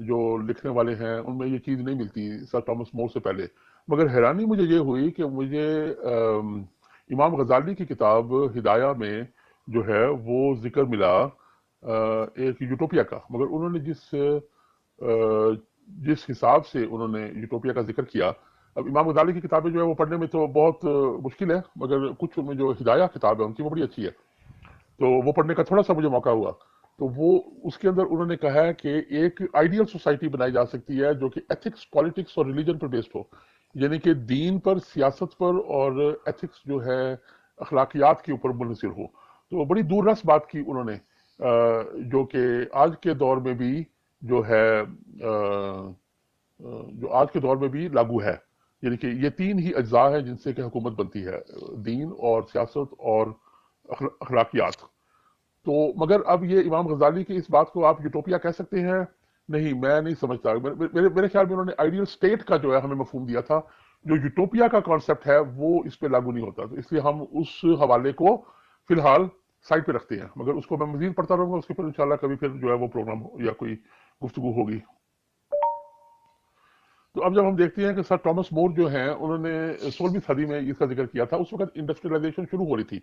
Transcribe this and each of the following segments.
جو لکھنے والے ہیں ان میں یہ چیز نہیں ملتی سر ٹامس مور سے پہلے. مگر حیرانی مجھے یہ ہوئی کہ مجھے امام غزالی کی کتاب ہدایہ میں جو ہے وہ ذکر ملا ایک یوٹوپیا کا. مگر انہوں نے جس حساب سے انہوں نے یوٹوپیا کا ذکر کیا، اب امام غزالی کی کتابیں جو ہے وہ پڑھنے میں تو بہت مشکل ہے، مگر کچھ ان میں جو ہدایہ کتاب ہے ان کی وہ بڑی اچھی ہے، تو وہ پڑھنے کا تھوڑا سا مجھے موقع ہوا. تو وہ اس کے اندر انہوں نے کہا ہے کہ ایک آئیڈیل سوسائٹی بنائی جا سکتی ہے جو کہ ایتھکس، پالیٹکس اور ریلیجن پر بیسڈ ہو، یعنی کہ دین پر، سیاست پر اور ایتھکس جو ہے اخلاقیات کے اوپر منحصر ہو. تو بڑی دور رس بات کی انہوں نے، جو کہ آج کے دور میں بھی جو ہے جو آج کے دور میں بھی لاگو ہے. یعنی کہ یہ تین ہی اجزاء ہیں جن سے کہ حکومت بنتی ہے، دین اور سیاست اور اخلاقیات. تو مگر اب یہ امام غزالی کی اس بات کو آپ یوٹوپیا کہہ سکتے ہیں؟ نہیں، میں نہیں سمجھتا. میرے خیال میں انہوں نے آئیڈیل اسٹیٹ کا جو ہے ہمیں مفہوم دیا تھا، جو یوٹوپیا کا کانسیپٹ ہے وہ اس پہ لاگو نہیں ہوتا. تو اس لیے ہم اس حوالے کو فی الحال سائڈ پہ رکھتے ہیں، مگر اس کو میں مزید پڑھتا رہوں گا، اس کے اوپر انشاءاللہ کبھی پھر جو ہے وہ پروگرام یا کوئی گفتگو ہوگی. تو اب جب ہم دیکھتے ہیں کہ سر ٹامس مور جو ہیں انہوں نے 16ویں صدی میں اس کا ذکر کیا تھا، اس وقت انڈسٹریلائزیشن شروع ہو رہی تھی،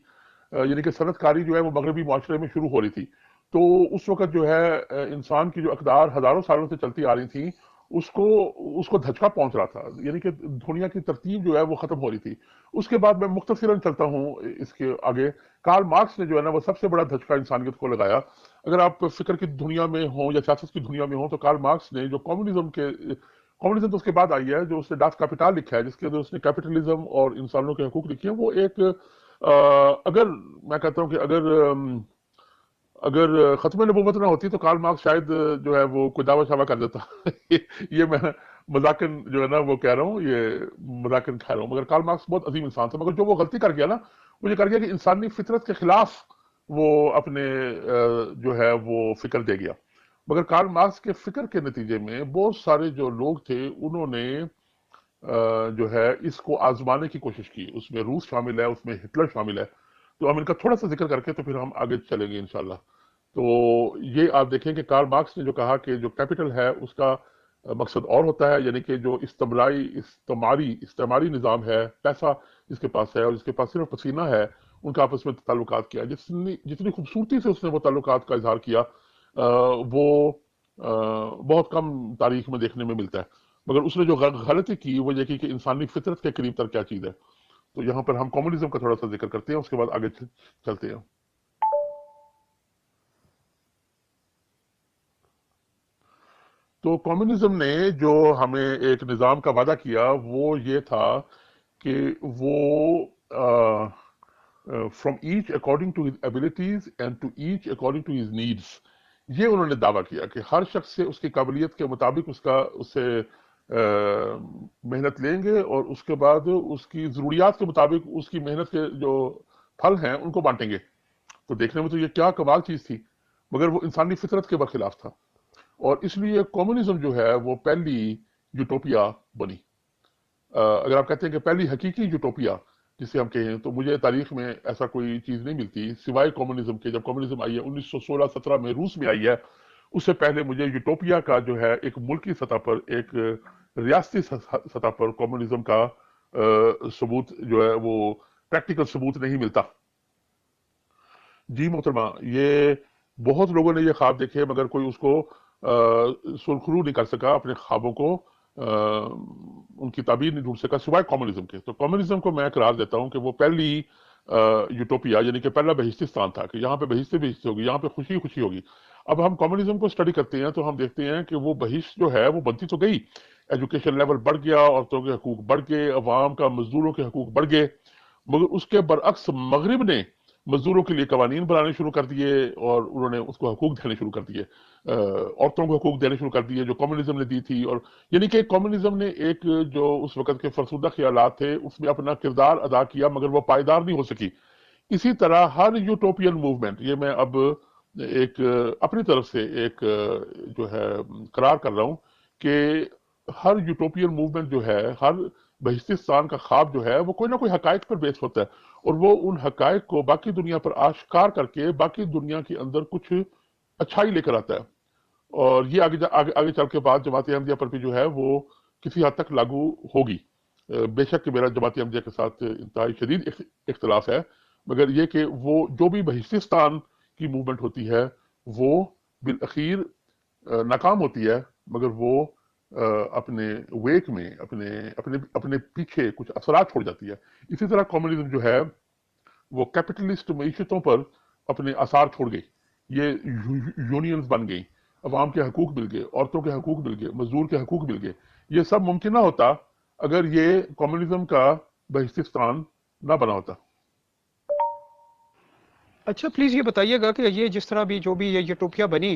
یعنی کہ صنعت کاری جو ہے وہ مغربی معاشرے میں شروع ہو رہی تھی. تو اس وقت جو ہے انسان کی جو اقدار ہزاروں سالوں سے چلتی آ رہی تھی اس کو دھچکا پہنچ رہا تھا، یعنی کہ دنیا کی ترتیب جو ہے وہ ختم ہو رہی تھی. اس کے بعد میں مختصراً چلتا ہوں اس کے آگے. کارل مارکس نے جو ہے نا وہ سب سے بڑا دھچکا انسانیت کو لگایا. اگر آپ فکر کی دنیا میں ہوں یا سیاست کی دنیا میں ہوں تو کارل مارکس نے جو کمیونزم تو اس کے بعد آئی ہے، جو اس نے ڈاس کیپیٹال لکھا ہے جس کے اندر اس نے کیپیٹلزم اور انسانوں کے حقوق لکھے ہیں، وہ ایک اگر میں کہتا ہوں کہ اگر ختم نبوت نہ ہوتی تو کارل مارکس شاید جو ہے وہ کوئی دعوی شعوی کر دیتا. یہ میں مذاکن جو ہے نا وہ کہہ رہا ہوں، یہ مذاکن کہہ رہا ہوں، مگر کارل مارکس بہت عظیم انسان تھا. مگر جو وہ غلطی کر گیا نا، وہ یہ کر گیا کہ انسانی فطرت کے خلاف وہ اپنے جو ہے وہ فکر دے گیا. مگر کارل مارکس کے فکر کے نتیجے میں بہت سارے جو لوگ تھے انہوں نے جو ہے اس کو آزمانے کی کوشش کی. اس میں روس شامل ہے، اس میں ہٹلر شامل ہے. تو ہم ان کا تھوڑا سا ذکر کر کے تو پھر ہم آگے چلیں گے انشاءاللہ. تو یہ آپ دیکھیں کہ کارل مارکس نے جو کہا کہ جو کیپٹل ہے اس کا مقصد اور ہوتا ہے، یعنی کہ جو استعماری نظام ہے، پیسہ جس کے پاس ہے اور جس کے پاس صرف پسینہ ہے، ان کا آپس میں تعلقات کیا. جتنی خوبصورتی سے اس نے وہ تعلقات کا اظہار کیا وہ بہت کم تاریخ میں دیکھنے میں ملتا ہے. مگر اس نے جو غلطی کی وہ یہ کی کہ انسانی فطرت کے قریب تر کیا چیز ہے. تو یہاں پر ہم کمیونزم کا تھوڑا سا ذکر کرتے ہیں، اس کے بعد آگے چلتے ہیں. تو کمیونزم نے جو ہمیں ایک نظام کا وعدہ کیا وہ یہ تھا کہ وہ from each according to his abilities and to each according to his needs. یہ انہوں نے دعویٰ کیا کہ ہر شخص سے اس کی قابلیت کے مطابق اس سے محنت لیں گے اور اس کے بعد اس کی ضروریات کے مطابق اس کی محنت کے جو پھل ہیں ان کو بانٹیں گے. تو دیکھنے میں تو یہ کیا کمال چیز تھی، مگر وہ انسانی فطرت کے برخلاف تھا. اور اس لیے کمیونزم جو ہے وہ پہلی یوٹوپیا بنی. اگر آپ کہتے ہیں کہ پہلی حقیقی یوٹوپیا جسے ہم کہیں تو مجھے تاریخ میں ایسا کوئی چیز نہیں ملتی سوائے کمیونزم کے. جب کمیونزم آئی ہے 1916-17 میں روس میں آئی ہے، اس سے پہلے مجھے یوٹوپیا کا جو ہے ایک ملکی سطح پر، ایک ریاستی سطح پر کمیونزم کا ثبوت جو ہے وہ پریکٹیکل ثبوت نہیں ملتا. جی محترمہ، یہ بہت لوگوں نے یہ خواب دیکھے مگر کوئی اس کو سرخرو نہیں کر سکا، اپنے خوابوں کو ان کی تعبیر نہیں ڈھونڈ سکا سوائے کمیونزم کے. تو کمیونزم کو میں قرار دیتا ہوں کہ وہ پہلی یوٹوپیا، یعنی کہ پہلا بہشتستان تھا کہ یہاں پہ بہشتی ہوگی، یہاں پہ خوشی خوشی ہوگی. اب ہم کمیونزم کو اسٹڈی کرتے ہیں تو ہم دیکھتے ہیں کہ وہ بہشت جو ہے وہ بنتی تو گئی، ایجوکیشن لیول بڑھ گیا، عورتوں کے حقوق بڑھ گئے، عوام کا، مزدوروں کے حقوق بڑھ گئے. مگر اس کے برعکس مغرب نے مزدوروں کے لیے قوانین بنانے شروع کر دیے اور انہوں نے اس کو حقوق دینے شروع کر دیے، عورتوں کو حقوق دینے شروع کر دیے جو کمیونزم نے دی تھی. اور یعنی کہ کمیونزم نے ایک جو اس وقت کے فرسودہ خیالات تھے اس میں اپنا کردار ادا کیا مگر وہ پائیدار نہیں ہو سکی. اسی طرح ہر یوٹوپین موومنٹ، یہ میں اب ایک اپنی طرف سے ایک جو ہے قرار کر رہا ہوں کہ ہر یوٹوپین موومنٹ جو ہے، ہر بہشتستان کا خواب جو ہے وہ کوئی نہ کوئی حقائق پر بیس ہوتا ہے اور وہ ان حقائق کو باقی دنیا پر آشکار کر کے باقی دنیا کے اندر کچھ اچھائی لے کر آتا ہے. اور یہ آگے چل کے بعد جماعت احمدیہ پر بھی جو ہے وہ کسی حد تک لاگو ہوگی. بے شک کہ میرا جماعت احمدیہ کے ساتھ انتہائی شدید اختلاف ہے، مگر یہ کہ وہ جو بھی بہشتستان کی موومنٹ ہوتی ہے وہ بالاخیر ناکام ہوتی ہے، مگر وہ اپنے ویک میں اپنے پیچھے کچھ اثرات چھوڑ جاتی ہے. اسی طرح کمیونزم جو ہے وہ کیپٹلسٹ معیشتوں پر اپنے آثار چھوڑ گئی. یہ یونینز بن گئی، عوام کے حقوق مل گئے، عورتوں کے حقوق مل گئے، مزدور کے حقوق مل گئے. یہ سب ممکن نہ ہوتا اگر یہ کمیونزم کا بہشتستان نہ بنا ہوتا. اچھا پلیز یہ بتائیے گا کہ یہ جس طرح بھی جو بھی یہ یوٹوپیا بنی،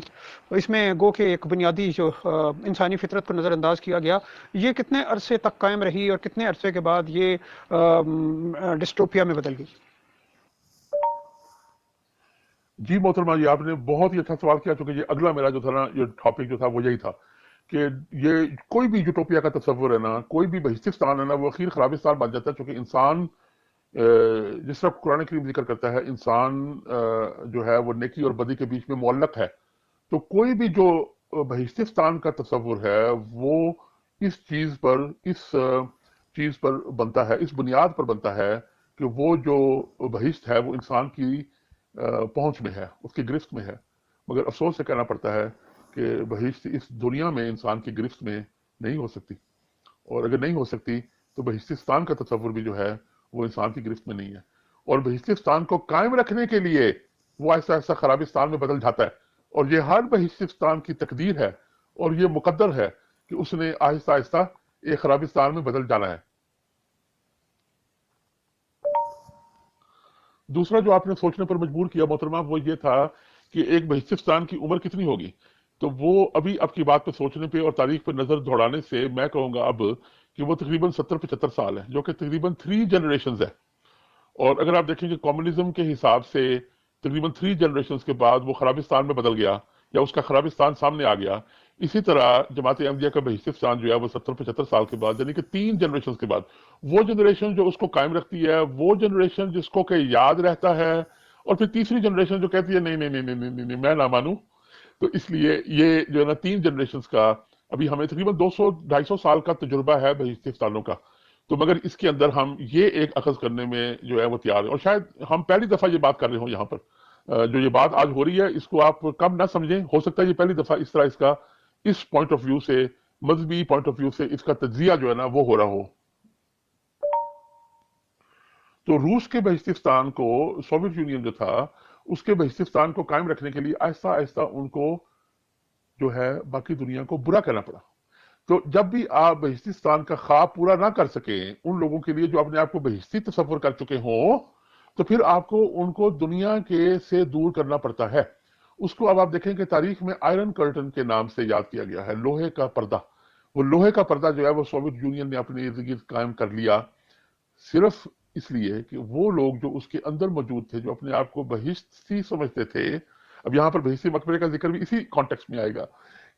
اس میں گو کہ ایک بنیادی جو انسانی فطرت کو نظر انداز کیا گیا، یہ کتنے عرصے تک قائم رہی اور کتنے عرصے کے بعد یہ ڈسٹوپیا میں بدل گئی؟ جی محترمہ، یہ آپ نے بہت ہی اچھا سوال کیا، چونکہ یہ اگلا میرا جو تھا نا، یہ ٹاپک جو تھا وہ یہی تھا کہ یہ کوئی بھی یوٹوپیا کا تصور ہے نا، کوئی بھی بہشتستان ہے نا، وہ اخیر خرابستان بن جاتا ہے. چونکہ انسان جس طرح قرآن کریم ذکر کرتا ہے، انسان جو ہے وہ نیکی اور بدی کے بیچ میں معلق ہے. تو کوئی بھی جو بہشتستان کا تصور ہے وہ اس چیز پر بنتا ہے، اس بنیاد پر بنتا ہے کہ وہ جو بہشت ہے وہ انسان کی پہنچ میں ہے، اس کی گرفت میں ہے. مگر افسوس سے کہنا پڑتا ہے کہ بہشت اس دنیا میں انسان کی گرفت میں نہیں ہو سکتی، اور اگر نہیں ہو سکتی تو بہشتستان کا تصور بھی جو ہے وہ انسان کی گرفت میں نہیں ہے. اور بہشتستان کو قائم رکھنے کے لیے وہ ایسا ایسا خرابستان میں بدل جاتا ہے. اور یہ ہر بہشتستان کی تقدیر ہے اور یہ مقدر ہے کہ اس نے آہستہ آہستہ ایک خرابستان میں بدل جانا ہے. دوسرا جو آپ نے سوچنے پر مجبور کیا محترمہ، وہ یہ تھا کہ ایک بہشتستان کی عمر کتنی ہوگی. تو وہ اب کی بات پہ سوچنے پہ اور تاریخ پہ نظر دوڑانے سے میں کہوں گا اب کہ وہ تقریباً 70-75 سال ہے، جو کہ تقریباً 3 جنریشنز ہے. اور اگر آپ دیکھیں کہ کمیونزم کے حساب سے تقریباً 3 جنریشنز کے بعد وہ خرابستان میں بدل گیا یا اس کا خرابستان سامنے آ گیا. اسی طرح جماعت احمدیہ کا بہشتستان جو ہے وہ 70-75 سال کے بعد، یعنی کہ 3 جنریشنز کے بعد، وہ جنریشن جو اس کو قائم رکھتی ہے، وہ جنریشن جس کو کہ یاد رہتا ہے، اور پھر تیسری جنریشن جو کہتی ہے نہیں نہیں نہیں نہیں نہیں نہیں میں نہ مانوں. تو اس لیے یہ جو ہے نا 3 جنریشنز کا ابھی ہمیں تقریباً 200-250 سال کا تجربہ ہے بہشتستانوں کا. تو مگر اس کے اندر ہم یہ ایک اخذ کرنے میں جو ہے وہ تیار ہیں، اور شاید ہم پہلی دفعہ یہ بات کر رہے ہوں یہاں پر. جو یہ بات آج ہو رہی ہے اس کو آپ کم نہ سمجھیں، ہو سکتا ہے یہ پہلی دفعہ اس طرح اس پوائنٹ آف ویو سے، مذہبی پوائنٹ آف ویو سے اس کا تجزیہ جو ہے نا وہ ہو رہا ہو. تو روس کے بہشتستان کو، سوویت یونین جو تھا، اس کے بہشتستان کو قائم رکھنے کے لیے آہستہ آہستہ ان کو جو ہے باقی دنیا کو برا کہنا پڑا. تو جب بھی آپ بہشتستان کا خواب پورا نہ کر سکیں ان لوگوں کے لیے جو اپنے آپ کو بہشتی تصور کر چکے ہوں، تو پھر آپ کو ان کو دنیا کے سے دور کرنا پڑتا ہے. اس کو اب آپ دیکھیں کہ تاریخ میں آئرن کرٹن کے نام سے یاد کیا گیا ہے، لوہے کا پردہ. وہ لوہے کا پردہ جو ہے وہ سوویت یونین نے اپنے ارد گرد قائم کر لیا، صرف اس لیے کہ وہ لوگ جو اس کے اندر موجود تھے، جو اپنے آپ کو بہشتی سمجھتے تھے. اب یہاں پر بہشتی مقبرے کا ذکر بھی اسی کانٹیکسٹ میں آئے گا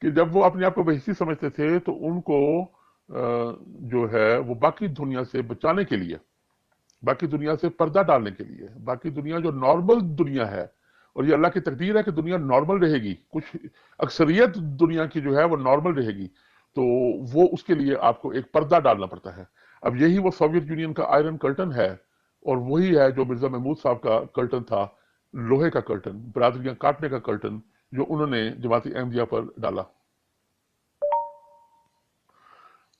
کہ جب وہ اپنے آپ کو بہشتی سمجھتے تھے تو ان کو جو ہے وہ باقی دنیا سے بچانے کے لیے، باقی دنیا سے پردہ ڈالنے کے لیے، باقی دنیا جو نارمل دنیا ہے، اور یہ اللہ کی تقدیر ہے کہ دنیا نارمل رہے گی، کچھ اکثریت دنیا کی جو ہے وہ نارمل رہے گی، تو وہ اس کے لیے آپ کو ایک پردہ ڈالنا پڑتا ہے. اب یہی وہ سوویت یونین کا آئرن کرٹن ہے، اور وہی ہے جو مرزا محمود صاحب کا کرٹن تھا، لوہے کا کرٹن، برادریاں کاٹنے کا کرٹن، جو انہوں نے جماعت احمدیہ پر ڈالا.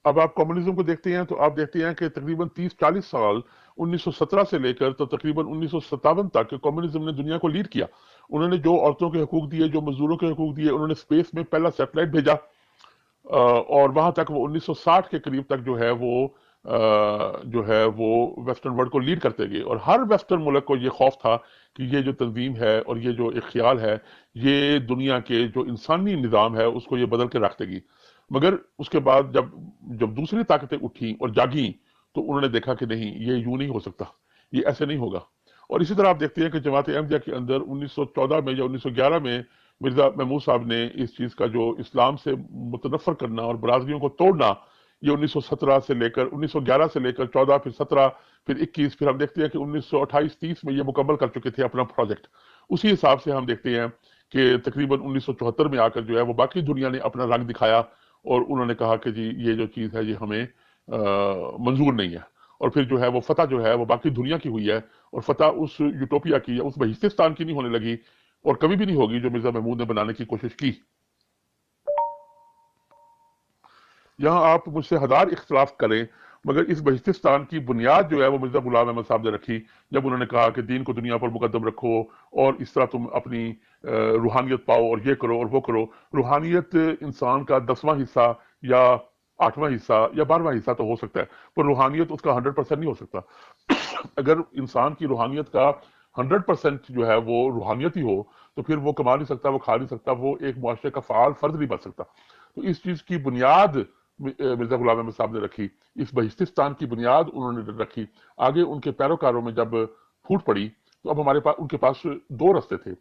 اب آپ کمیونزم کو دیکھتے ہیں تو آپ دیکھتے ہیں کہ تقریباً 30-40 سال 1917 سے لے کر تو تقریباً 1957 تک کمیونزم نے دنیا کو لیڈ کیا. انہوں نے جو عورتوں کے حقوق دیے، جو مزدوروں کے حقوق دیے، انہوں نے اسپیس میں پہلا سیٹلائٹ بھیجا، اور وہاں تک وہ 1960 کے قریب تک جو ہے وہ ویسٹرن ورلڈ کو لیڈ کرتے گئے. اور ہر ویسٹرن ملک کو یہ خوف تھا کہ یہ جو تنظیم ہے اور یہ جو ایک خیال ہے، یہ دنیا کے جو انسانی نظام ہے اس کو یہ بدل کے رکھ دے گی. مگر اس کے بعد جب دوسری طاقتیں اٹھیں اور جاگیں تو انہوں نے دیکھا کہ نہیں، یہ یوں نہیں ہو سکتا، یہ ایسے نہیں ہوگا. اور اسی طرح آپ دیکھتے ہیں کہ جماعت احمدیہ کے اندر 1914 میں یا 1911 میں مرزا محمود صاحب نے اس چیز کا جو اسلام سے متنفر کرنا اور برادریوں کو توڑنا، یہ 1917 سے لے کر 1911 سے لے کر 14، پھر 17، پھر 21، پھر ہم دیکھتے ہیں کہ 1928-30 میں یہ مکمل کر چکے تھے اپنا پروجیکٹ. اسی حساب سے ہم دیکھتے ہیں کہ تقریباً 1974 میں آ کر جو ہے وہ باقی دنیا نے اپنا رنگ دکھایا اور انہوں نے کہا کہ جی یہ جو چیز ہے یہ ہمیں منظور نہیں ہے، اور پھر جو ہے وہ فتح جو ہے وہ باقی دنیا کی ہوئی ہے، اور فتح اس یوٹوپیا کی یا اس بہشتستان کی نہیں ہونے لگی، اور کبھی بھی نہیں ہوگی جو مرزا محمود نے بنانے کی کوشش کی۔ یہاں آپ مجھ سے ہزار اختلاف کریں، مگر اس بہشتستان کی بنیاد جو ہے وہ مرزا غلام احمد صاحب نے رکھی، جب انہوں نے کہا کہ دین کو دنیا پر مقدم رکھو اور اس طرح تم اپنی روحانیت پاؤ اور یہ کرو اور وہ کرو۔ روحانیت انسان کا 10واں حصہ یا 8واں حصہ یا 12واں حصہ تو ہو سکتا ہے، پر روحانیت اس کا 100% نہیں ہو سکتا۔ اگر انسان کی روحانیت کا 100% جو ہے وہ روحانیت ہی ہو تو پھر وہ کما نہیں سکتا، وہ کھا نہیں سکتا، وہ ایک معاشرے کا فعال فرد نہیں بن سکتا۔ تو اس چیز کی بنیاد مرزا غلام احمد صاحب نے رکھی، اس بہشتستان کی بنیاد انہوں نے رکھی۔ آگے ان کے پیروکاروں میں جب پھوٹ پڑی تو اب ہمارے پاس ان کے پاس دو رستے تھے۔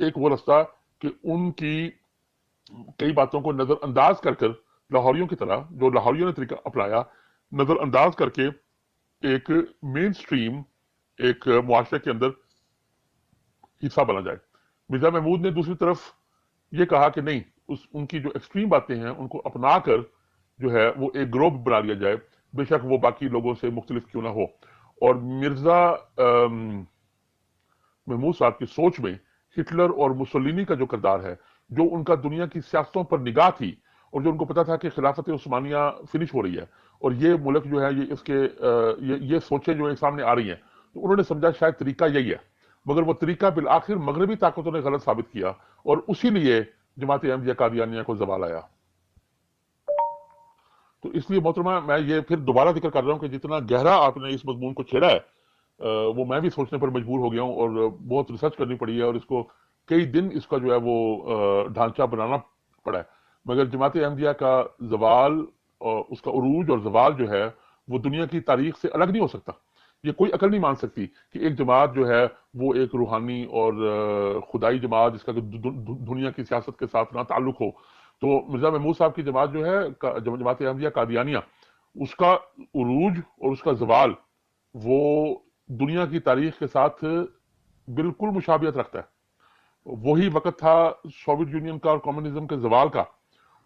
ایک وہ رستہ کہ ان کی کئی باتوں کو نظر انداز کر کر، لاہوریوں کی طرح جو لاہوریوں نے طریقہ اپنایا، نظر انداز کر کے ایک مین سٹریم ایک معاشرے کے اندر حصہ بنا جائے۔ مرزا محمود نے دوسری طرف یہ کہا کہ نہیں، ان کی جو ایکسٹریم باتیں ہیں ان کو اپنا کر جو ہے وہ ایک گروپ بنا لیا جائے، بے شک وہ باقی لوگوں سے مختلف کیوں نہ ہو۔ اور مرزا محمود صاحب کی سوچ میں ہٹلر اور مسولینی کا جو کردار ہے، جو ان کا دنیا کی سیاستوں پر نگاہ تھی، اور جو ان کو پتا تھا کہ خلافت عثمانیہ فنش ہو رہی ہے اور یہ ملک جو ہے یہ اس کے یہ سوچیں جو ہے سامنے آ رہی ہیں، تو انہوں نے سمجھا شاید طریقہ یہی ہے، مگر وہ طریقہ بالآخر مغربی طاقتوں نے غلط ثابت کیا، اور اسی لیے جماعت احمدیہ قادیانیہ کو زوال آیا۔ تو اس لیے محترمہ میں یہ پھر دوبارہ ذکر کر رہا ہوں کہ جتنا گہرا آپ نے اس مضمون کو چھیڑا ہے وہ میں بھی سوچنے پر مجبور ہو گیا ہوں، اور بہت ریسرچ کرنی پڑی ہے، اور اس کو کئی دن اس کا جو ہے وہ ڈھانچہ بنانا پڑا ہے۔ مگر جماعت احمدیہ کا زوال اور اس کا عروج اور زوال جو ہے وہ دنیا کی تاریخ سے الگ نہیں ہو سکتا۔ یہ کوئی عقل نہیں مان سکتی کہ ایک جماعت جو ہے وہ ایک روحانی اور خدائی جماعت جس کا دنیا کی سیاست کے ساتھ نہ تعلق ہو۔ تو مرزا محمود صاحب کی جماعت جو ہے جماعت احمدیہ قادیانیہ، اس کا عروج اور اس کا زوال وہ دنیا کی تاریخ کے ساتھ بالکل مشابہت رکھتا ہے۔ وہی وقت تھا سوویت یونین کا اور کمیونزم کے زوال کا،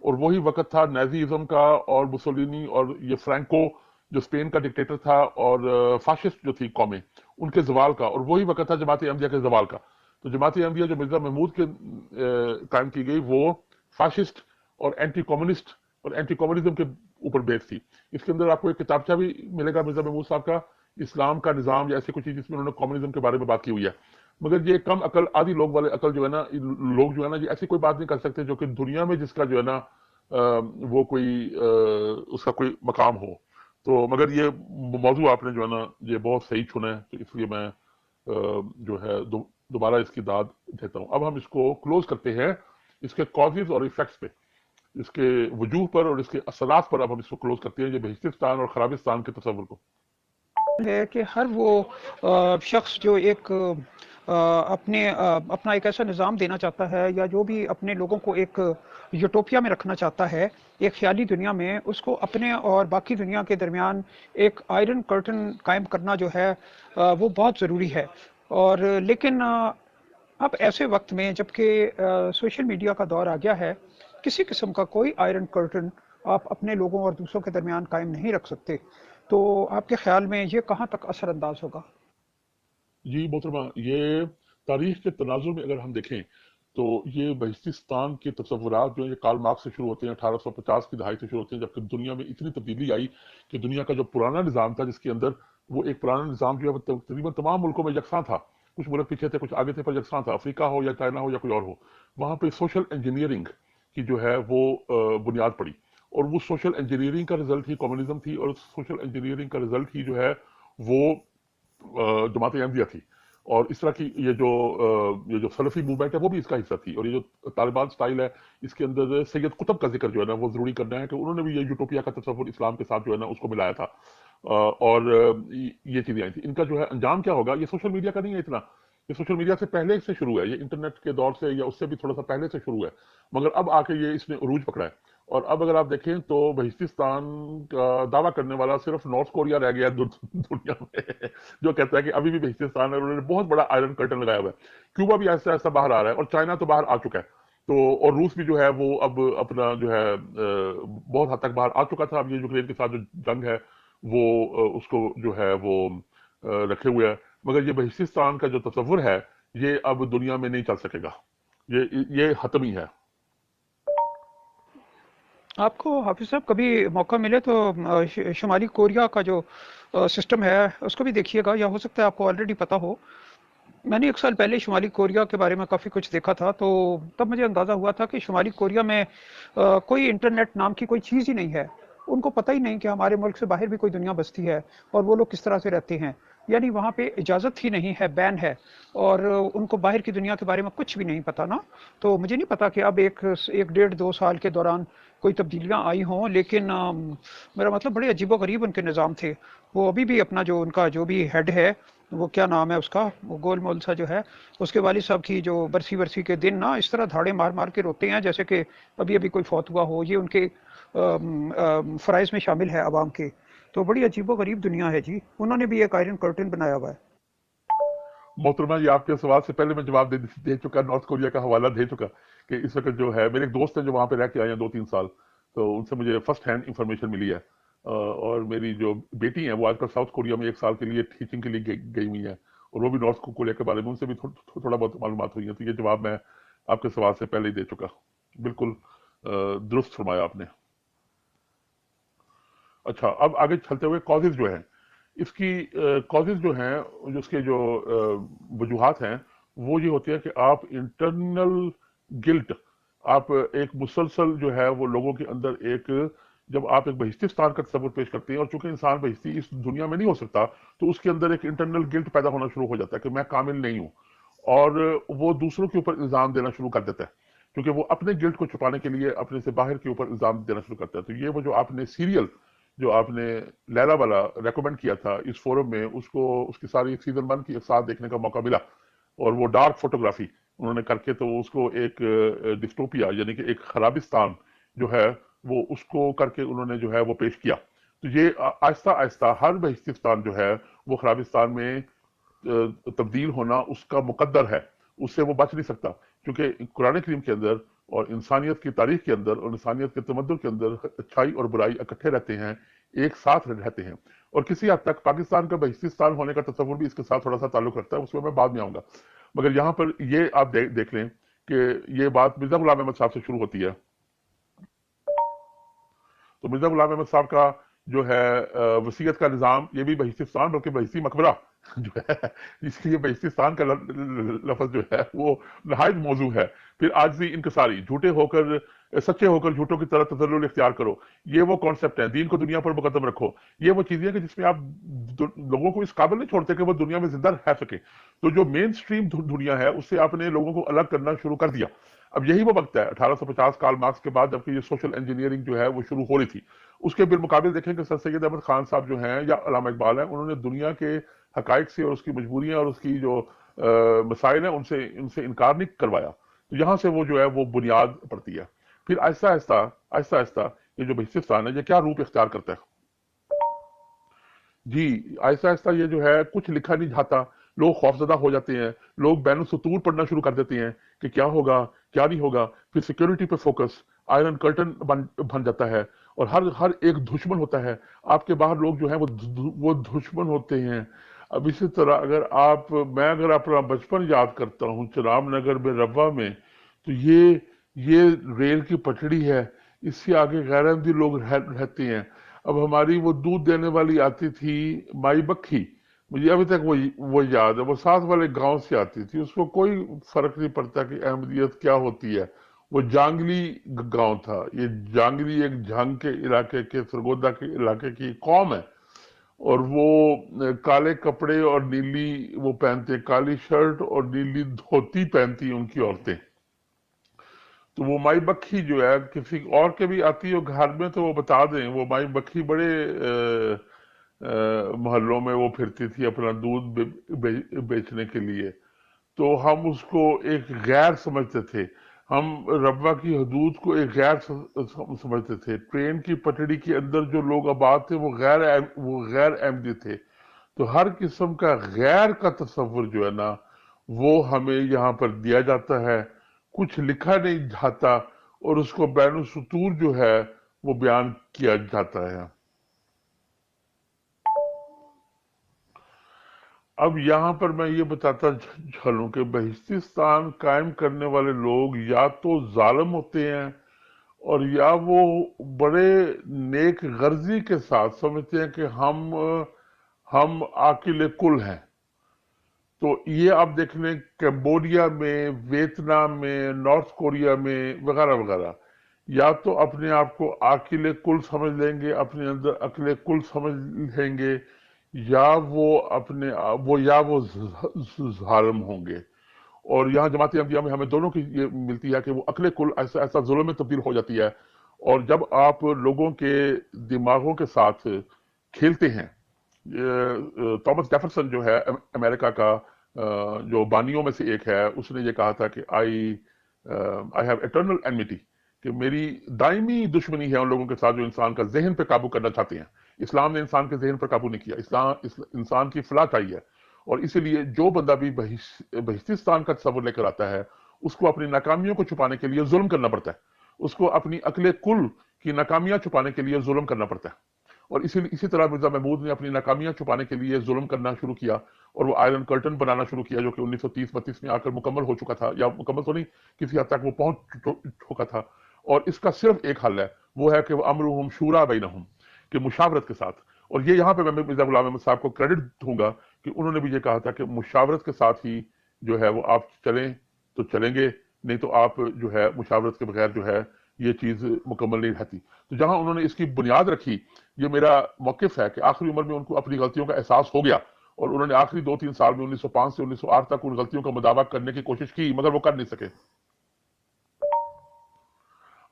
اور وہی وقت تھا نیزیزم کا اور مسولینی اور یہ فرینکو جو اسپین کا ڈکٹیٹر تھا اور فاشسٹ جو تھی قومیں ان کے زوال کا، اور وہی وقت تھا جماعت احمدیہ کے زوال کا۔ تو جماعت احمدیہ جو مرزا محمود کے قائم کی گئی وہ فاشسٹ اور اینٹی کمیونسٹ اور اینٹی کمیونزم کے اوپر بیس تھی۔ اس کے اندر آپ کو ایک کتابچہ بھی ملے گا مرزا محمود صاحب کا، اسلام کا نظام یا ایسی کوئی چیز، جس میں انہوں نے کمیونزم کے بارے میں بات کی ہوئی ہے۔ مگر یہ کم عقل آدھی لوگ والے عقل جو ہے نا، لوگ جو ہے نا یہ ایسی کوئی بات نہیں کر سکتے جو کہ دنیا میں جس کا جو ہے نا وہ کوئی اس کا کوئی مقام ہو۔ تو مگر یہ موضوع آپ نے جو ہے نا یہ بہت صحیح چنا ہے، تو اس لیے میں جو ہے دوبارہ اس کی داد دیتا ہوں۔ اب ہم اس کو کلوز کرتے ہیں اس کے کازز اور ایفیکٹس پہ، اس کے وجوہ پر اور اس کے اثرات پر اب ہم اس کو کلوز کرتے ہیں، یہ بہشتستان اور خرابستان کے تصور کو۔ ہے کہ ہر وہ شخص جو ایک اپنا ایک ایسا نظام دینا چاہتا ہے، یا جو بھی اپنے لوگوں کو ایک یوٹوپیا میں رکھنا چاہتا ہے، ایک خیالی دنیا میں، اس کو اپنے اور باقی دنیا کے درمیان ایک آئرن کرٹن قائم کرنا جو ہے وہ بہت ضروری ہے۔ اور لیکن اب ایسے وقت میں جب کہ سوشل میڈیا کا دور آ گیا ہے، کسی قسم کا کوئی آئرن کرٹن آپ اپنے لوگوں اور دوسروں کے درمیان قائم نہیں رکھ سکتے۔ تو آپ کے خیال میں یہ کہاں تک اثر انداز ہوگا؟ جی محترمہ، یہ تاریخ کے تناظر میں اگر ہم دیکھیں تو یہ بہشتستان کے تصورات جو ہیں یہ کارل مارکس سے شروع ہوتے ہیں، 1850 کی دہائی سے شروع ہوتے ہیں، جبکہ دنیا میں اتنی تبدیلی آئی کہ دنیا کا جو پرانا نظام تھا، جس کے اندر وہ ایک پرانا نظام جو ہے وہ تقریباً تمام ملکوں میں یکساں تھا، کچھ ملک پیچھے تھے کچھ آگے تھے، پر یکساں تھا، افریقہ ہو یا چائنا ہو یا کوئی اور ہو، وہاں پہ سوشل انجینئرنگ کی جو ہے وہ بنیاد پڑی، اور وہ سوشل انجینئرنگ کا رزلٹ ہی کمیونزم تھی، اور سوشل انجینئرنگ کا رزلٹ ہی جو ہے وہ جماعت احمدیہ تھی۔ اور اس طرح کی یہ جو سلفی موومنٹ ہے وہ بھی اس کا حصہ تھی، اور یہ جو طالبان سٹائل ہے اس کے اندر سید قطب کا ذکر جو ہے نا وہ ضروری کرنا ہے کہ انہوں نے بھی یہ یوٹوپیا کا تصور اسلام کے ساتھ جو ہے نا اس کو ملایا تھا، اور یہ چیزیں آئی تھیں۔ ان کا جو ہے انجام کیا ہوگا، یہ سوشل میڈیا کا نہیں ہے اتنا، یہ سوشل میڈیا سے پہلے سے شروع ہے، یہ انٹرنیٹ کے دور سے یا اس سے بھی تھوڑا سا پہلے سے شروع ہے، مگر اب آ کے یہ اس نے عروج پکڑا ہے، اور اب اگر آپ دیکھیں تو بلوچستان کا دعویٰ کرنے والا صرف نارتھ کوریا رہ گیا دنیا میں، جو کہتا ہے کہ ابھی بھی بلوچستان ہے، انہوں نے بہت بڑا آئرن کرٹن لگایا ہوا ہے. کیوبا بھی ایسا ایسا باہر آ رہا ہے، اور چائنا تو باہر آ چکا ہے. تو اور روس بھی جو ہے وہ اب اپنا جو ہے بہت حد تک باہر آ چکا تھا. اب یہ یوکرین کے ساتھ جو جنگ ہے وہ اس کو جو ہے وہ رکھے ہوئے ہے. مگر یہ بلوچستان کا جو تصور ہے یہ اب دنیا میں نہیں چل سکے گا، یہ حتمی ہے. آپ کو حافظ صاحب کبھی موقع ملے تو شمالی کوریا کا جو سسٹم ہے اس کو بھی دیکھیے گا، یا ہو سکتا ہے آپ کو آلریڈی پتا ہو. میں نے ایک سال پہلے شمالی کوریا کے بارے میں کافی کچھ دیکھا تھا، تو تب مجھے اندازہ ہوا تھا کہ شمالی کوریا میں کوئی انٹرنیٹ نام کی کوئی چیز ہی نہیں ہے. ان کو پتہ ہی نہیں کہ ہمارے ملک سے باہر بھی کوئی دنیا بستی ہے اور وہ لوگ کس طرح سے رہتے ہیں. یعنی وہاں پہ اجازت ہی نہیں ہے، بین ہے، اور ان کو باہر کی دنیا کے بارے میں کچھ بھی نہیں پتا نا. تو مجھے نہیں پتا کہ اب ایک 1.5-2 سال کے دوران کوئی تبدیلیاں آئی ہوں، لیکن میرا مطلب بڑے عجیب و غریب ان کے نظام تھے. وہ ابھی بھی اپنا جو ان کا جو بھی ہیڈ ہے، وہ کیا نام ہے اس کا، وہ گول مول سا جو ہے، اس کے والد صاحب کی جو برسی کے دن نا اس طرح دھاڑے مار مار کے روتے ہیں جیسے کہ ابھی ابھی کوئی فوت ہوا ہو. یہ ان کے فرائض میں شامل ہے عوام کے. تو بڑی عجیب و غریب دنیا ہے جی. انہوں نے بھی ایک آئرن کرٹن بنایا ہوا ہے. محترمہ یہ آپ کے سوال سے پہلے میں جواب دے چکا، نارتھ کوریا کا حوالہ دے چکا کہ اس وقت جو ہے میرے ایک دوست ہیں جو وہاں پہ رہ کے آئے ہیں 2-3 سال، تو ان سے مجھے فرسٹ ہینڈ انفارمیشن ملی ہے. اور میری جو بیٹی ہیں وہ آج کل ساؤتھ کوریا میں 1 سال کے لیے ٹیچنگ کے لیے گئی ہوئی ہیں، اور وہ بھی نارتھ کوریا کے بارے میں ان سے بھی تھوڑا بہت معلومات ہوئی ہیں. تو یہ جواب میں آپ کے سوال سے پہلے ہی دے چکا. بالکل درست فرمایا آپ نے. اچھا، اب آگے چلتے ہوئے کازز جو ہیں، اس کی کازز جو ہیں، اس کے جو وجوہات ہیں وہ یہ ہوتی ہے کہ آپ انٹرنل گلٹ، آپ ایک مسلسل جو ہے وہ لوگوں کے اندر ایک، جب آپ ایک بہشتستان کا تصور پیش کرتے ہیں، اور چونکہ انسان بہشتی اس دنیا میں نہیں ہو سکتا، تو اس کے اندر ایک انٹرنل گلٹ پیدا ہونا شروع ہو جاتا ہے کہ میں کامل نہیں ہوں، اور وہ دوسروں کے اوپر الزام دینا شروع کر دیتا ہے، کیونکہ وہ اپنے گلٹ کو چھپانے کے لیے اپنے سے باہر کے اوپر الزام دینا شروع کرتا ہے. تو یہ وہ جو آپ نے سیریل جو آپ نے لیلا والا ریکمنڈ کیا تھا اس فورم میں، اس کی ساری سیزن 1 کی ایک ساتھ دیکھنے کا موقع ملا، اور وہ ڈارک فوٹوگرافی انہوں نے کر کے تو اس کو ایک ڈسٹوپیا یعنی کہ ایک خرابستان جو ہے وہ اس کو کر کے انہوں نے جو ہے وہ پیش کیا. تو یہ آہستہ آہستہ ہر بہشتستان جو ہے وہ خرابستان میں تبدیل ہونا اس کا مقدر ہے، اس سے وہ بچ نہیں سکتا، کیونکہ قرآن کریم کے اندر اور انسانیت کی تاریخ کے اندر اور انسانیت کے تمدن کے اندر اچھائی اور برائی اکٹھے رہتے ہیں، ایک ساتھ رہتے ہیں. اور کسی حد تک پاکستان کا بلوچستان ہونے کا تصور بھی اس کے ساتھ تھوڑا سا تعلق رکھتا ہے، اس میں بعد میں آؤں گا. مگر یہاں پر یہ آپ دیکھ لیں کہ یہ بات مرزا غلام احمد صاحب سے شروع ہوتی ہے. تو مرزا غلام احمد صاحب کا جو ہے وصیت کا نظام، یہ بھی بلوچستان بلکہ بہشتی مقبرہ جو ہے، اس لیے بلوچستان کا لفظ جو ہے وہ نہایت موضوع ہے. پھر عاجزی انکساری، جھوٹے ہو کر سچے ہو کر جھوٹوں کی طرح تذلل اختیار کرو، یہ وہ کانسیپٹ ہے. دین کو دنیا پر مقدم رکھو، یہ وہ چیزیں ہیں کہ جس میں آپ لوگوں کو اس قابل نہیں چھوڑتے کہ وہ دنیا میں زندہ رہ سکے. تو جو مین سٹریم دنیا ہے اس سے آپ نے لوگوں کو الگ کرنا شروع کر دیا. اب یہی وہ وقت ہے 1850 کارل مارکس کے بعد، جبکہ یہ سوشل انجینئرنگ جو ہے وہ شروع ہو رہی تھی. اس کے بالمقابل دیکھیں کہ سر سید احمد خان صاحب جو ہیں یا علامہ اقبال ہیں، انہوں نے دنیا کے حقائق سے اور اس کی مجبوریاں اور اس کی جو مسائل ہیں ان سے انکار نہیں کروایا. تو یہاں سے وہ جو ہے وہ بنیاد پڑتی ہے. پھر آہستہ آہستہ یہ جو بلوچستان ہے یہ کیا روپ اختیار کرتا ہے؟ جی، آہستہ آہستہ یہ جو ہے کچھ لکھا نہیں جاتا، لوگ خوفزدہ ہو جاتے ہیں، لوگ بین السطور پڑھنا شروع کر دیتے ہیں کہ کیا ہوگا کیا نہیں ہوگا. پھر سیکیورٹی پہ فوکس، آئرن کرٹن بن جاتا ہے، اور ہر ایک دشمن ہوتا ہے. آپ کے باہر لوگ جو ہیں وہ دشمن ہوتے ہیں. اب اسی طرح میں اگر اپنا بچپن یاد کرتا ہوں چرام نگر میں روا میں، تو یہ ریل کی پٹڑی ہے، اس سے آگے غیر احمدی لوگ رہتے ہیں. اب ہماری وہ دودھ دینے والی آتی تھی مائی بکھی، مجھے ابھی تک وہ یاد ہے، وہ ساتھ والے گاؤں سے آتی تھی، اس کو کوئی فرق نہیں پڑتا کہ احمدیت کیا ہوتی ہے. وہ جانگلی گاؤں تھا. یہ جانگلی ایک جھنگ کے علاقے کے، سرگودا کے علاقے کی قوم ہے، اور وہ کالے کپڑے اور نیلی وہ پہنتے، کالی شرٹ اور نیلی دھوتی پہنتی ان کی عورتیں. تو وہ مائی بکھی جو ہے کسی اور کے بھی آتی ہو گھر میں تو وہ بتا دیں، وہ مائی بکھی بڑے محلوں میں وہ پھرتی تھی اپنا دودھ بیچنے کے لیے. تو ہم اس کو ایک غیر سمجھتے تھے. ہم ربوہ کی حدود کو ایک غیر سمجھتے تھے. ٹرین کی پٹڑی کے اندر جو لوگ آباد تھے وہ غیر احمدی تھے. تو ہر قسم کا غیر کا تصور جو ہے نا وہ ہمیں یہاں پر دیا جاتا ہے، کچھ لکھا نہیں جاتا اور اس کو بین السطور جو ہے وہ بیان کیا جاتا ہے. اب یہاں پر میں یہ بتاتا چلوں کہ بہشتستان قائم کرنے والے لوگ یا تو ظالم ہوتے ہیں اور یا وہ بڑے نیک غرضی کے ساتھ سمجھتے ہیں کہ ہم عاقل کل ہیں. تو یہ آپ دیکھ لیں کمبوڈیا میں، ویتنام میں، نارتھ کوریا میں وغیرہ وغیرہ، یا تو اپنے آپ کو عاقل کل سمجھ لیں گے، اپنے اندر عقل کل سمجھ لیں گے، یا وہ ظالم ہوں گے. اور یہاں جماعت احمدیہ میں ہمیں دونوں کی یہ ملتی ہے کہ وہ عقل کل ایسا ظلم میں تبدیل ہو جاتی ہے. اور جب آپ لوگوں کے دماغوں کے ساتھ کھیلتے ہیں، تھامس جیفرسن جو ہے امریکہ کا جو بانیوں میں سے ایک ہے، اس نے یہ کہا تھا کہ آئی ہیو ایٹرنل اینمیٹی، کہ میری دائمی دشمنی ہے ان لوگوں کے ساتھ جو انسان کا ذہن پہ قابو کرنا چاہتے ہیں. اسلام نے انسان کے ذہن پر قابو نہیں کیا، انسان کی فلاح چاہیے. اور اسی لیے جو بندہ بھی بہشتستان کا تصور لے کر آتا ہے اس کو اپنی ناکامیوں کو چھپانے کے لیے ظلم کرنا پڑتا ہے، اس کو اپنی عقل کل کی ناکامیاں چھپانے کے لیے ظلم کرنا پڑتا ہے. اور اسی طرح مرزا محمود نے اپنی ناکامیاں چھپانے کے لیے ظلم کرنا شروع کیا اور وہ آئرن کرٹن بنانا شروع کیا جو کہ 1930-32 میں آ کر مکمل ہو چکا تھا، یا مکمل تو نہیں، کسی حد تک وہ پہنچ چکا تھا. اور اس کا صرف ایک حل ہے، وہ ہے کہ وہ امرہم شورا بینہم، کہ مشاورت کے ساتھ. اور یہ یہاں پہ میں مرزا غلام احمد صاحب کو کریڈٹ دوں گا کہ انہوں نے بھی یہ کہا تھا کہ مشاورت کے ساتھ ہی جو ہے وہ آپ چلیں تو چلیں گے، نہیں تو آپ جو ہے مشاورت کے بغیر جو ہے یہ چیز مکمل نہیں رہتی. تو جہاں انہوں نے اس کی بنیاد رکھی، یہ میرا موقف ہے کہ آخری عمر میں ان کو اپنی غلطیوں کا احساس ہو گیا اور انہوں نے آخری 2-3 سال میں 1905 سے 1908 تک ان غلطیوں کا مداوع کرنے کی کوشش کی، مگر وہ کر نہیں سکے.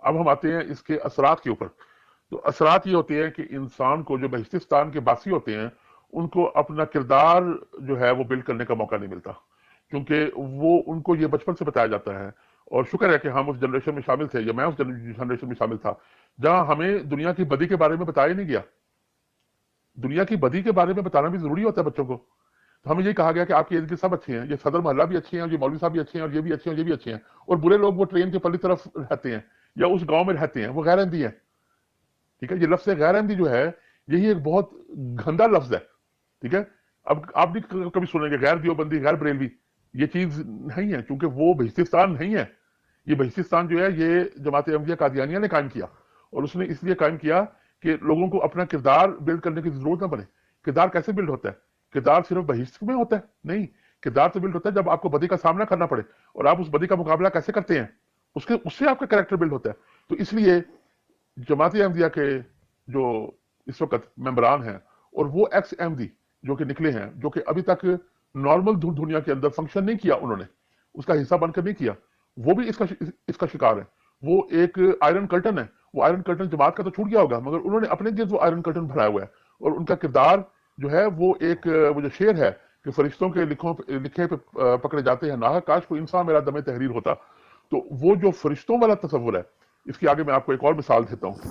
اب ہم آتے ہیں اس کے اثرات کے اوپر. تو اثرات یہ ہوتے ہیں کہ انسان کو، جو بہشتستان کے باسی ہوتے ہیں، ان کو اپنا کردار جو ہے وہ بلڈ کرنے کا موقع نہیں ملتا، کیونکہ وہ ان کو یہ بچپن سے بتایا جاتا ہے. اور شکر ہے کہ ہم اس جنریشن میں شامل تھے، یا میں اس جنریشن میں شامل تھا جہاں ہمیں دنیا کی بدی کے بارے میں بتایا نہیں گیا. دنیا کی بدی کے بارے میں بتانا بھی ضروری ہوتا ہے بچوں کو. تو ہمیں یہ کہا گیا کہ آپ کے ارد گرد سب اچھے ہیں، یہ صدر محلہ بھی اچھے ہیں، اور یہ مولوی صاحب بھی اچھے ہیں، اور یہ بھی اچھے ہیں، اور یہ بھی اچھے ہیں. اور برے لوگ وہ ٹرین کے پرلی طرف رہتے ہیں یا اس گاؤں میں رہتے ہیں، وہ غیر احمدی ہیں. ٹھیک ہے، یہ لفظ غیر احمدی جو ہے یہی ایک بہت گندا لفظ ہے. ٹھیک ہے، اب آپ بھی کبھی سنیں گے غیر دیوبندی، غیر بریلوی، یہ چیز نہیں ہے، کیونکہ وہ بہشتستان نہیں ہے. یہ بہشتستان جو ہے یہ جماعت احمدیہ قادیانیہ نے قائم کیا، اور اس نے اس لیے قائم کیا کہ لوگوں کو اپنا کردار بلڈ کرنے کی ضرورت نہ پڑے. کردار کیسے بلڈ ہوتا ہے؟ کردار صرف بہشت میں ہوتا ہے؟ نہیں، کردار تو بلڈ ہوتا ہے جب آپ کو بدی کا سامنا کرنا پڑے، اور آپ اس بدی کا مقابلہ کیسے کرتے ہیں، اس سے آپ کا کریکٹر بلڈ ہوتا ہے. تو اس لیے جماعت احمدیہ کے جو اس وقت ممبران ہیں، اور وہ ایکس احمدی جو کہ نکلے ہیں، جو کہ ابھی تک نارمل دنیا کے اندر فنکشن نہیں کیا، انہوں نے اس کا حصہ بن کر نہیں کیا، وہ بھی اس کا شکار ہے. وہ ایک آئرن کرٹن ہے. وہ آئرن کرٹن جماعت کا تو چھوٹ گیا ہوگا، مگر انہوں نے اپنے گرد وہ آئرن کرٹن بھرایا ہوا ہے. اور ان کا کردار جو ہے وہ وہ جو شعر ہے کہ فرشتوں کے لکھے پہ پکڑے جاتے ہیں ناحق، کاش کوئی انسان میرا دم تحریر ہوتا. تو وہ جو فرشتوں والا تصور ہے، اس کی آگے میں آپ کو ایک اور مثال دیتا ہوں.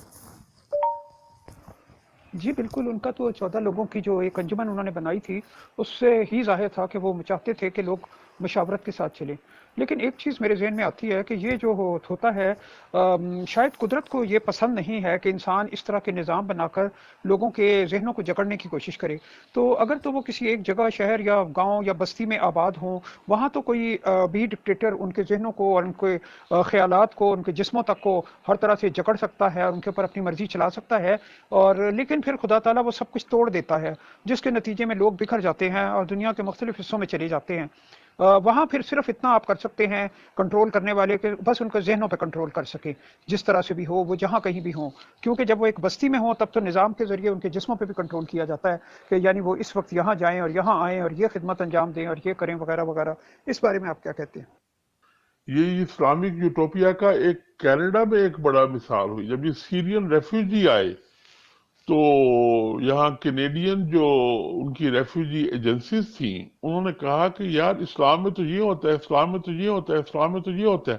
جی بالکل، ان کا تو 14 لوگوں کی جو ایک انجمن انہوں نے بنائی تھی، اس سے ہی ظاہر تھا کہ وہ چاہتے تھے کہ لوگ مشاورت کے ساتھ چلیں. لیکن ایک چیز میرے ذہن میں آتی ہے کہ یہ جو ہوتا ہے، شاید قدرت کو یہ پسند نہیں ہے کہ انسان اس طرح کے نظام بنا کر لوگوں کے ذہنوں کو جکڑنے کی کوشش کرے. تو اگر تو وہ کسی ایک جگہ، شہر یا گاؤں یا بستی میں آباد ہوں، وہاں تو کوئی بھی ڈکٹیٹر ان کے ذہنوں کو اور ان کے خیالات کو، ان کے جسموں تک کو ہر طرح سے جکڑ سکتا ہے اور ان کے اوپر اپنی مرضی چلا سکتا ہے. اور لیکن پھر خدا تعالیٰ وہ سب کچھ توڑ دیتا ہے، جس کے نتیجے میں لوگ بکھر جاتے ہیں اور دنیا کے مختلف حصوں میں چلے جاتے ہیں. وہاں پھر صرف اتنا آپ کر سکتے ہیں کنٹرول کرنے والے، کہ بس ان کے ذہنوں پہ کنٹرول کر سکیں، جس طرح سے بھی ہو، وہ جہاں کہیں بھی ہوں. کیونکہ جب وہ ایک بستی میں ہوں تب تو نظام کے ذریعے ان کے جسموں پہ بھی کنٹرول کیا جاتا ہے، کہ یعنی وہ اس وقت یہاں جائیں اور یہاں آئیں اور یہ خدمت انجام دیں اور یہ کریں وغیرہ وغیرہ. اس بارے میں آپ کیا کہتے ہیں؟ یہ اسلامک یوٹوپیا کا ایک کینیڈا میں ایک بڑا مثال ہوئی. جب یہ سیرین ریفیوجی آئے تو یہاں کینیڈین جو ان کی ریفیوجی ایجنسیز تھیں، انہوں نے کہا کہ یار اسلام میں تو یہ ہوتا ہے، اسلام میں تو یہ ہوتا ہے، اسلام میں تو یہ ہوتا ہے.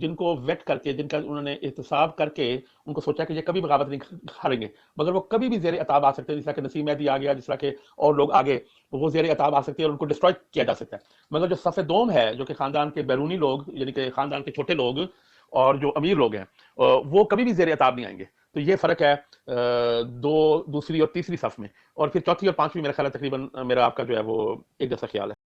جن کو ویٹ کر کے، جن کا انہوں نے احتساب کر کے ان کو سوچا کہ یہ کبھی بغاوت نہیں ہاریں گے، مگر وہ کبھی بھی زیر عتاب آ سکتے ہیں، جس طرح کہ نسیم مہدی آ گیا، جس طرح کہ اور لوگ آگے، وہ زیر عتاب آ سکتے ہیں اور ان کو ڈسٹروائے کیا جا سکتا ہے۔ مگر جو صف دوم ہے، جو کہ خاندان کے بیرونی لوگ، یعنی کہ خاندان کے چھوٹے لوگ اور جو امیر لوگ ہیں، وہ کبھی بھی زیر عتاب نہیں آئیں گے۔ تو یہ فرق ہے دوسری اور تیسری صف میں، اور پھر چوتھی اور پانچویں میرا خیال ہے تقریباً میرا آپ کا جو ہے وہ ایک جیسا خیال ہے۔